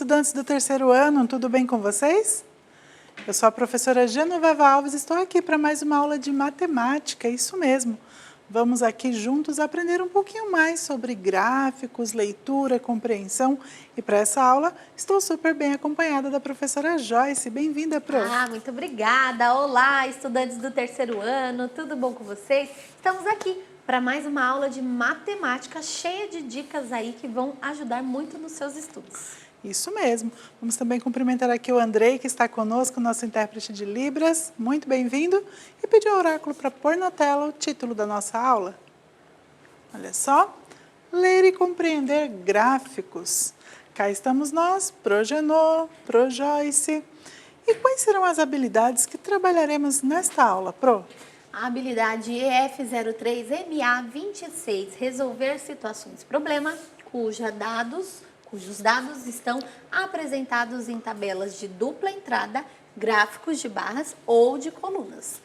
estudantes do terceiro ano, tudo bem com vocês? Eu sou a professora Genoveva Alves, estou aqui para mais uma aula de matemática, isso mesmo. Vamos aqui juntos aprender um pouquinho mais sobre gráficos, leitura, compreensão. E para essa aula, estou super bem acompanhada da professora Joyce. Bem-vinda, prof. Muito obrigada. Olá, estudantes do terceiro ano, tudo bom com vocês? Estamos aqui para mais uma aula de matemática cheia de dicas aí que vão ajudar muito nos seus estudos. Isso mesmo. Vamos também cumprimentar aqui o Andrei, que está conosco, nosso intérprete de Libras. Muito bem-vindo. E pedir ao oráculo para pôr na tela o título da nossa aula. Olha só. Ler e compreender gráficos. Cá estamos nós, Pro Genô, Pro Joyce. E quais serão as habilidades que trabalharemos nesta aula, Pro? A habilidade EF03MA26, resolver situações problema, cujos dados estão apresentados em tabelas de dupla entrada, gráficos de barras ou de colunas.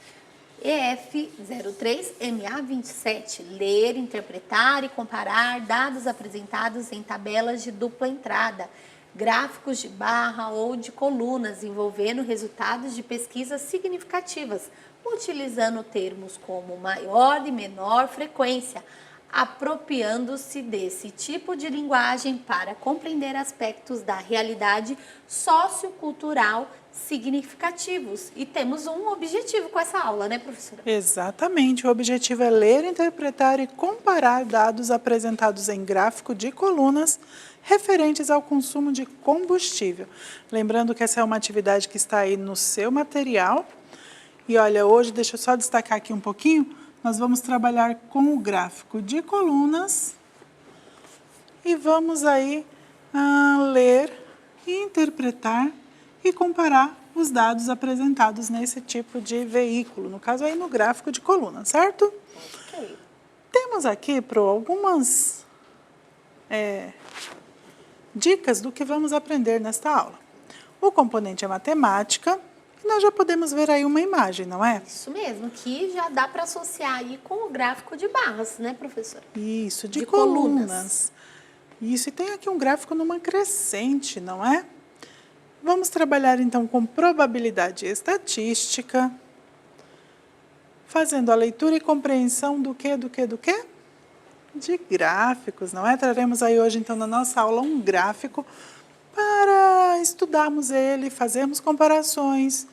EF03MA27, ler, interpretar e comparar dados apresentados em tabelas de dupla entrada, gráficos de barra ou de colunas, envolvendo resultados de pesquisas significativas, utilizando termos como maior e menor frequência, apropriando-se desse tipo de linguagem para compreender aspectos da realidade sociocultural significativos. E temos um objetivo com essa aula, né, professora? Exatamente. O objetivo é ler, interpretar e comparar dados apresentados em gráfico de colunas referentes ao consumo de combustível. Lembrando que essa é uma atividade que está aí no seu material. E olha, hoje, deixa eu só destacar aqui um pouquinho, nós vamos trabalhar com o gráfico de colunas e vamos aí ler, interpretar e comparar os dados apresentados nesse tipo de veículo, no caso aí no gráfico de coluna, certo? Ok. Temos aqui, Pro, algumas dicas do que vamos aprender nesta aula. O componente é matemática. Nós já podemos ver aí uma imagem, não é? Isso mesmo, que já dá para associar aí com o gráfico de barras, né, professora? Isso, de colunas. Isso, e tem aqui um gráfico numa crescente, não é? Vamos trabalhar então com probabilidade estatística, fazendo a leitura e compreensão do quê? De gráficos, não é? Traremos aí hoje então na nossa aula um gráfico para estudarmos ele, fazermos comparações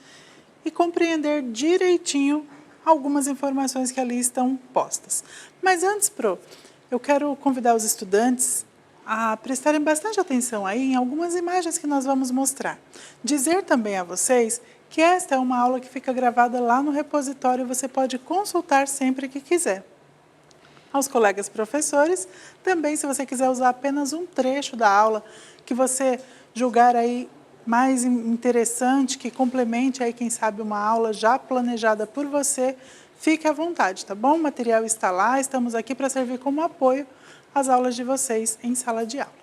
e compreender direitinho algumas informações que ali estão postas. Mas antes, Pro, eu quero convidar os estudantes a prestarem bastante atenção aí em algumas imagens que nós vamos mostrar. Dizer também a vocês que esta é uma aula que fica gravada lá no repositório, você pode consultar sempre que quiser. Aos colegas professores, também se você quiser usar apenas um trecho da aula que você julgar aí mais interessante, que complemente aí, quem sabe, uma aula já planejada por você, fique à vontade, tá bom? O material está lá, estamos aqui para servir como apoio às aulas de vocês em sala de aula.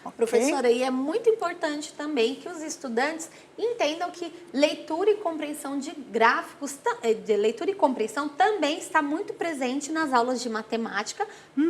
Okay? Professora, e é muito importante também que os estudantes entendam que leitura e compreensão de gráficos, de leitura e compreensão também está muito presente nas aulas de matemática,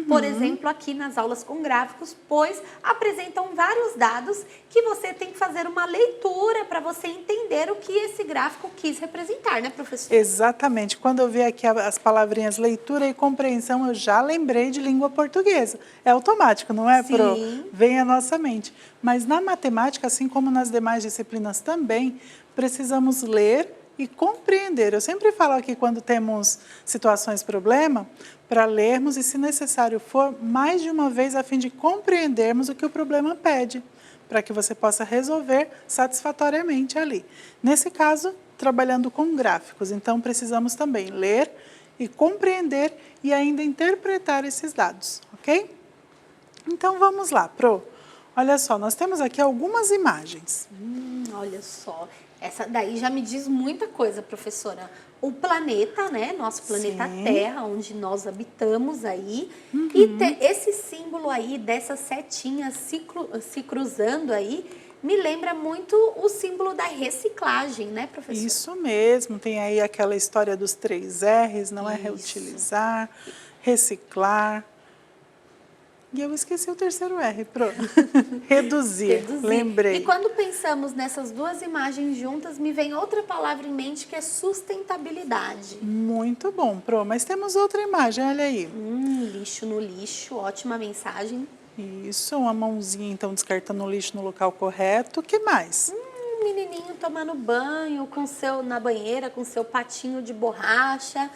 por exemplo, aqui nas aulas com gráficos, pois apresentam vários dados que você tem que fazer uma leitura para você entender o que esse gráfico quis representar, né, professora? Exatamente. Quando eu vi aqui as palavrinhas leitura e compreensão, eu já lembrei de língua portuguesa. É automático, não é, Pro? Sim. Vem à nossa mente. Mas na matemática, assim como nas demais disciplinas também, precisamos ler e compreender. Eu sempre falo aqui, quando temos situações problema, para lermos e, se necessário for, mais de uma vez a fim de compreendermos o que o problema pede, para que você possa resolver satisfatoriamente ali. Nesse caso, trabalhando com gráficos. Então, precisamos também ler e compreender e ainda interpretar esses dados, ok? Então, vamos lá, Pro. Olha só, nós temos aqui algumas imagens. Olha só, essa daí já me diz muita coisa, professora. O planeta, né, nosso planeta Sim. Terra, onde nós habitamos aí, e esse símbolo aí dessas setinhas se cruzando aí, me lembra muito o símbolo da reciclagem, né, professora? Isso mesmo, tem aí aquela história dos 3 R's, não é? Isso. Reutilizar, reciclar. E eu esqueci o terceiro R, reduzir, lembrei. E quando pensamos nessas duas imagens juntas, me vem outra palavra em mente que é sustentabilidade. Muito bom, mas temos outra imagem, olha aí. Lixo no lixo, ótima mensagem. Isso, uma mãozinha então descartando o lixo no local correto. O que mais? Um menininho tomando banho na banheira com seu patinho de borracha.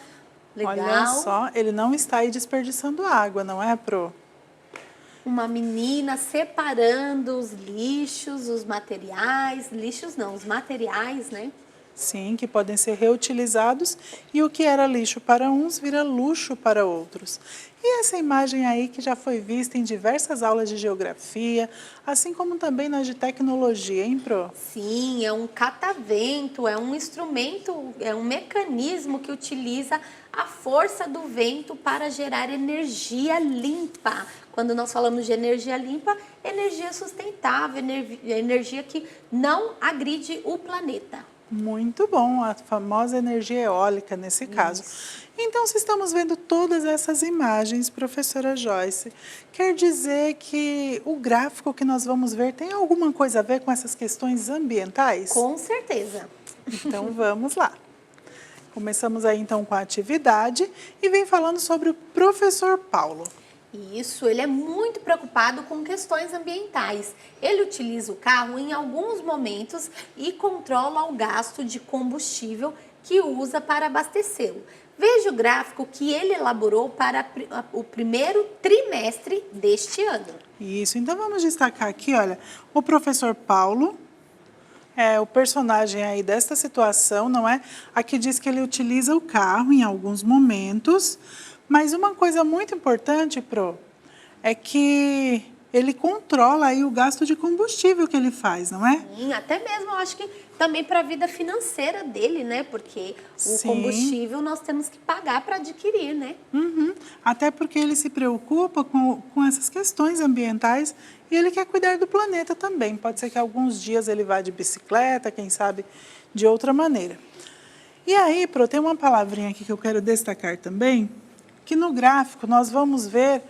Legal. Olha só, ele não está aí desperdiçando água, não é, Uma menina separando os lixos, os materiais, os materiais, né? Sim, que podem ser reutilizados e o que era lixo para uns vira luxo para outros. E essa imagem aí que já foi vista em diversas aulas de geografia, assim como também nas de tecnologia, hein, Sim, é um catavento, é um instrumento, é um mecanismo que utiliza a força do vento para gerar energia limpa. Quando nós falamos de energia limpa, energia sustentável, energia que não agride o planeta. Muito bom, a famosa energia eólica nesse caso. Então, se estamos vendo todas essas imagens, professora Joyce, quer dizer que o gráfico que nós vamos ver tem alguma coisa a ver com essas questões ambientais? Com certeza. Então, vamos lá. Começamos aí então com a atividade e vem falando sobre o professor Paulo. Isso, ele é muito preocupado com questões ambientais. Ele utiliza o carro em alguns momentos e controla o gasto de combustível que usa para abastecê-lo. Veja o gráfico que ele elaborou para o primeiro trimestre deste ano. Isso, então vamos destacar aqui, olha, o professor Paulo é o personagem aí desta situação, não é? Aqui diz que ele utiliza o carro em alguns momentos. Mas uma coisa muito importante, é que ele controla aí o gasto de combustível que ele faz, não é? Sim, até mesmo eu acho que também para a vida financeira dele, né? Porque o combustível nós temos que pagar para adquirir, né? Até porque ele se preocupa com essas questões ambientais e ele quer cuidar do planeta também. Pode ser que alguns dias ele vá de bicicleta, quem sabe de outra maneira. E aí, tem uma palavrinha aqui que eu quero destacar também, que no gráfico nós vamos ver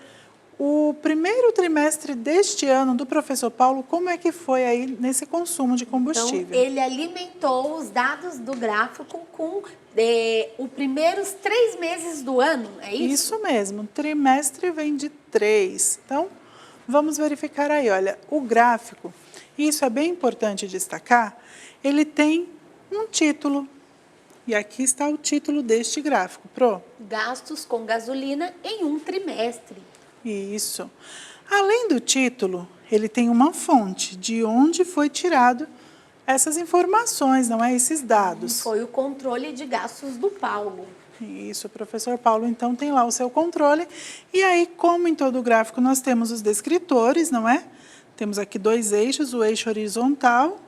o primeiro trimestre deste ano do professor Paulo, como é que foi aí nesse consumo de combustível. Então, ele alimentou os dados do gráfico com os primeiros 3 meses do ano, é isso? Isso mesmo, trimestre vem de 3. Então, vamos verificar aí, olha, o gráfico, isso é bem importante destacar, ele tem um título. E aqui está o título deste gráfico, Gastos com gasolina em um trimestre. Isso. Além do título, ele tem uma fonte de onde foi tirado essas informações, não é? Esses dados. Foi o controle de gastos do Paulo. Isso, o professor Paulo, então, tem lá o seu controle. E aí, como em todo gráfico, nós temos os descritores, não é? Temos aqui 2 eixos, o eixo horizontal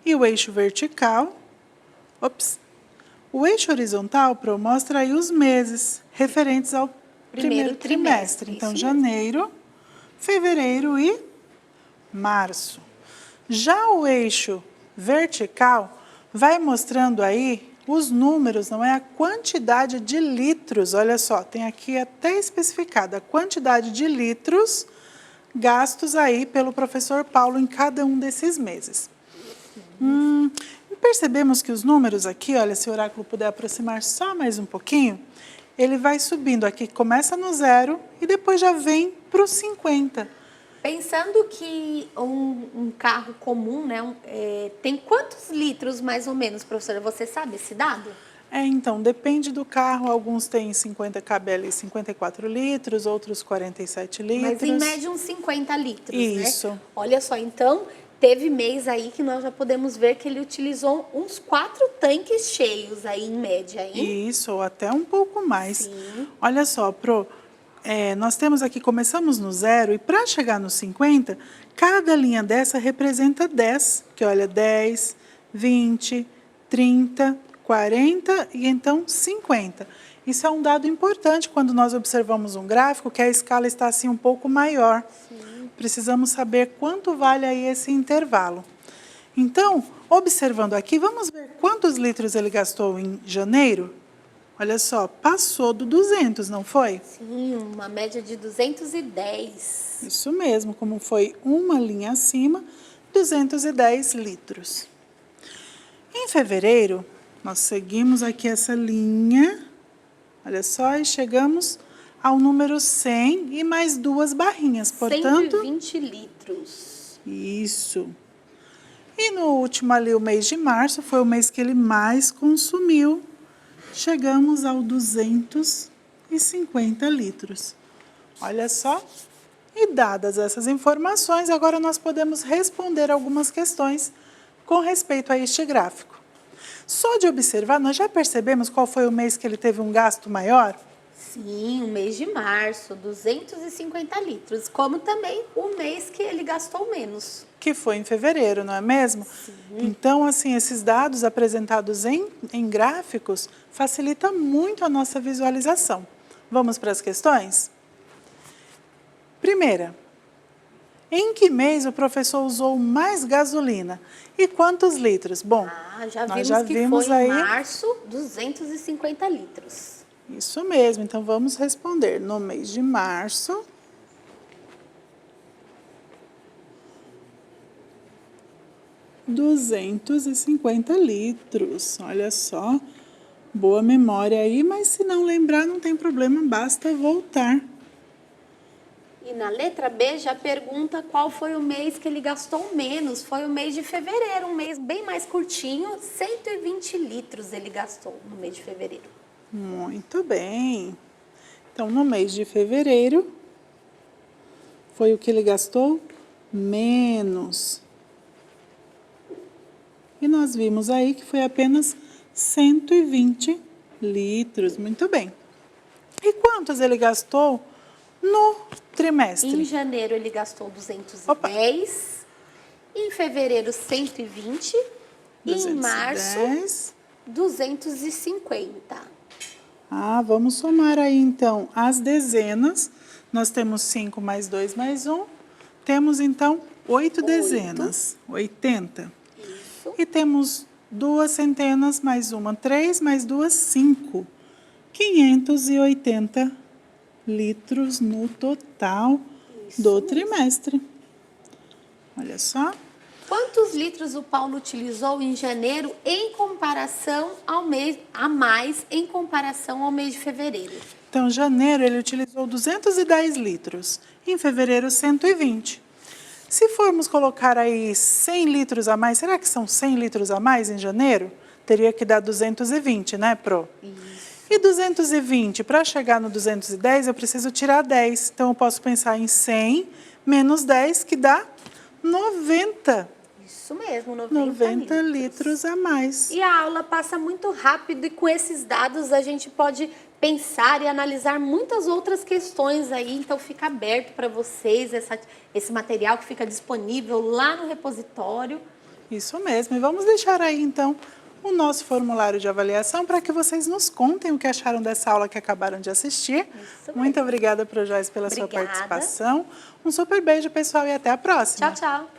e o eixo vertical. O eixo horizontal, mostra aí os meses referentes ao primeiro trimestre. Então, janeiro, fevereiro e março. Já o eixo vertical vai mostrando aí os números, não é? A quantidade de litros, olha só, tem aqui até especificada a quantidade de litros gastos aí pelo professor Paulo em cada um desses meses. Percebemos que os números aqui, olha, se o oráculo puder aproximar só mais um pouquinho, ele vai subindo aqui, começa no 0 e depois já vem para o 50. Pensando que um carro comum, né, tem quantos litros mais ou menos, professora? Você sabe esse dado? Então, depende do carro, alguns têm 50 cabe ali 54 litros, outros 47 litros. Mas em média uns 50 litros, Isso. né? Olha só, então, teve mês aí que nós já podemos ver que ele utilizou uns 4 tanques cheios aí em média, hein? Isso, ou até um pouco mais. Sim. Olha só, nós temos aqui, começamos no 0 e para chegar no 50, cada linha dessa representa 10, que olha, 10, 20, 30, 40 e então 50. Isso é um dado importante quando nós observamos um gráfico que a escala está assim um pouco maior. Sim. Precisamos saber quanto vale aí esse intervalo. Então, observando aqui, vamos ver quantos litros ele gastou em janeiro? Olha só, passou do 200, não foi? Sim, uma média de 210. Isso mesmo, como foi uma linha acima, 210 litros. Em fevereiro, nós seguimos aqui essa linha, olha só, e chegamos ao número 100 e mais 2 barrinhas, portanto... 120 litros. Isso. E no último ali, o mês de março, foi o mês que ele mais consumiu. Chegamos ao 250 litros. Olha só. E dadas essas informações, agora nós podemos responder algumas questões com respeito a este gráfico. Só de observar, nós já percebemos qual foi o mês que ele teve um gasto maior? Sim, o mês de março, 250 litros, como também o mês que ele gastou menos. Que foi em fevereiro, não é mesmo? Sim. Então, assim, esses dados apresentados em gráficos facilitam muito a nossa visualização. Vamos para as questões? Primeira, em que mês o professor usou mais gasolina e quantos litros? Bom, nós já vimos que foi em março, 250 litros. Isso mesmo, então vamos responder. No mês de março, $250 litros. Olha só, boa memória aí, mas se não lembrar não tem problema, basta voltar. E na letra B já pergunta qual foi o mês que ele gastou menos. Foi o mês de fevereiro, um mês bem mais curtinho, 120 litros ele gastou no mês de fevereiro. Muito bem. Então, no mês de fevereiro, foi o que ele gastou menos. E nós vimos aí que foi apenas 120 litros. Muito bem. E quantos ele gastou no trimestre? Em janeiro ele gastou 210, Opa. em fevereiro 120 e em março 250. Vamos somar aí então as dezenas. Nós temos 5 mais 2 mais 1. Temos então 8 dezenas, 80. Isso. E temos 2 centenas mais uma, 3 mais 2, 5. 580 litros no total do trimestre. Olha só. Quantos litros o Paulo utilizou em janeiro em comparação ao mês em comparação ao mês de fevereiro? Então, em janeiro ele utilizou 210 litros, em fevereiro 120. Se formos colocar aí 100 litros a mais, será que são 100 litros a mais em janeiro? Teria que dar 220, né, Pro? Isso. E 220, para chegar no 210, eu preciso tirar 10. Então, eu posso pensar em 100 menos 10, que dá 90. Isso mesmo, 90 litros a mais. E a aula passa muito rápido e com esses dados a gente pode pensar e analisar muitas outras questões aí. Então fica aberto para vocês esse material que fica disponível lá no repositório. Isso mesmo. E vamos deixar aí então o nosso formulário de avaliação para que vocês nos contem o que acharam dessa aula que acabaram de assistir. Muito obrigada, Pro Joyce, pela sua participação. Um super beijo, pessoal, e até a próxima. Tchau, tchau.